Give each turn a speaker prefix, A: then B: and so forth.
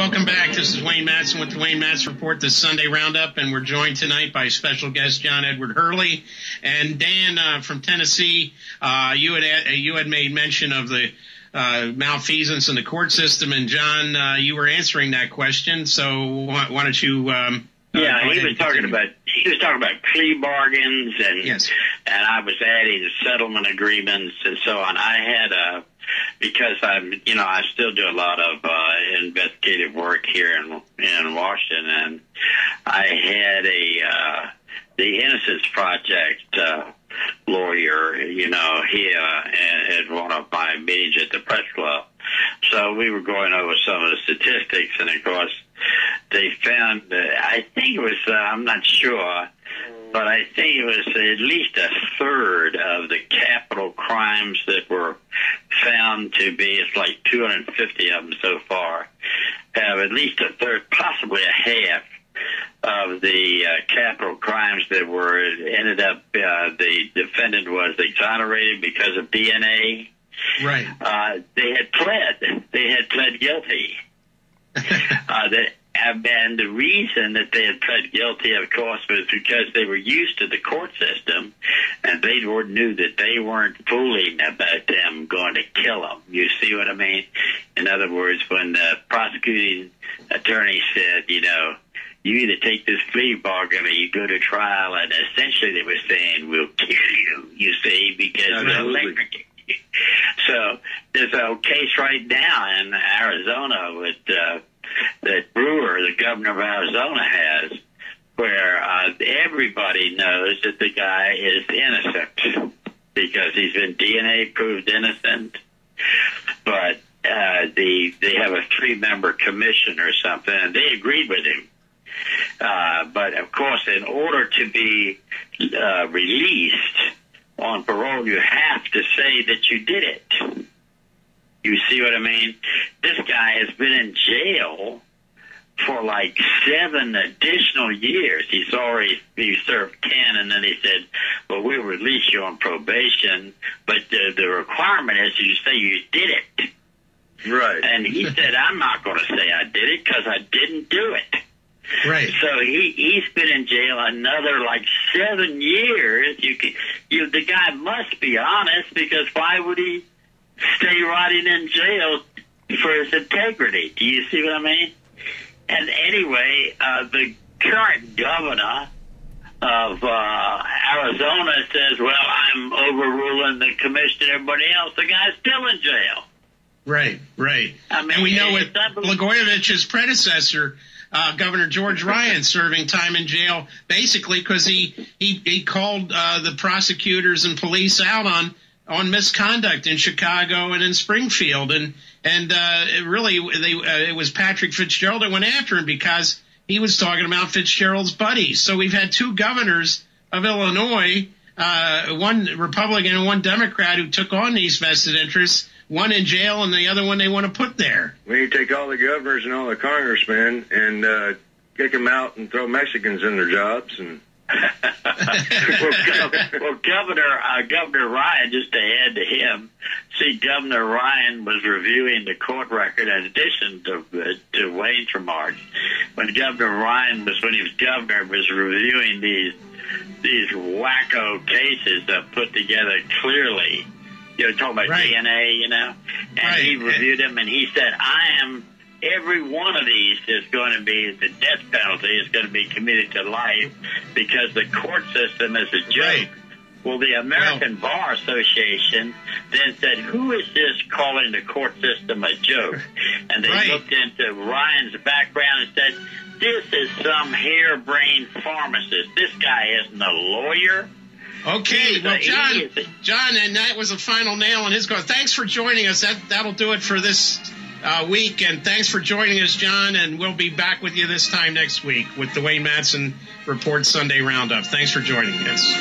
A: welcome back. This is Wayne Madsen with the Wayne Madsen Report, this Sunday Roundup, and we're joined tonight by special guest John Edward Hurley. And Dan from Tennessee, you had made mention of the malfeasance in the court system, and John, you were answering that question. So why don't you?
B: He was talking about plea bargains, and
A: yes.
B: And I was adding settlement agreements and so on. I had because I still do a lot of investigative work here in Washington, and I had the Innocence Project lawyer, he at one of my meetings at the press club. So we were going over some of the statistics, and of course they found, I think it was, I'm not sure, but I think it was at least a third of the capital crimes that were found to be, it's like 250 of them so far, have at least a third, possibly a half of the capital crimes that were ended up, the defendant was exonerated because of DNA.
A: Right.
B: They had pled guilty. And the reason that they had pled guilty, of course, was because they were used to the court system, and they knew that they weren't fooling about them going to kill them. You see what I mean? In other words, when the prosecuting attorney said, you either take this plea bargain or you go to trial, and essentially they were saying, we'll kill you, you see, because we'll electrocute you. So there's a case right now in Arizona with that Brewer, the governor of Arizona, has, where everybody knows that the guy is innocent because he's been DNA proved innocent. But they have a 3-member commission or something, and they agreed with him. But of course, in order to be released on parole, you have to say that you did it. You see what I mean? This guy has been in jail for like 7 additional years. He served 10, and then he said, well, we'll release you on probation, but the requirement is you say you did it.
C: Right.
B: And he said, I'm not going to say I did it because I didn't do it.
A: Right.
B: So he's been in jail another like 7 years. The guy must be honest, because why would he stay rotting in jail for his integrity? Do you see what I mean? And anyway, the current governor of Arizona says, well, I'm overruling the commission and everybody else. The guy's still in jail.
A: Right, right.
B: I mean,
A: and we know with Blagojevich's predecessor, Governor George Ryan, serving time in jail basically because he called the prosecutors and police out on misconduct in Chicago and in Springfield, and it was Patrick Fitzgerald that went after him because he was talking about Fitzgerald's buddies. So we've had 2 governors of Illinois, one Republican and one Democrat, who took on these vested interests. One in jail, and the other one they want to put there.
C: We need to take all the governors and all the congressmen and kick them out and throw Mexicans in their jobs. And
B: well, Governor Ryan, just to add to him, Governor Ryan was reviewing the court record in addition to Wayne's remarks. When Governor Ryan when he was governor, was reviewing these wacko cases that put together clearly. Talking about
A: right.
B: DNA, and right. He reviewed them, and he said, every one of these is going to be, the death penalty is going to be commuted to life because the court system is a joke. Right. Well, the American Bar Association then said, who is this calling the court system a joke? And they looked into Ryan's background and said, this is some harebrained pharmacist. This guy isn't a lawyer.
A: Okay, well, John, and that was a final nail in his go. Thanks for joining us. That'll do it for this week, and thanks for joining us, John, and we'll be back with you this time next week with the Wayne Madsen Report Sunday Roundup. Thanks for joining us.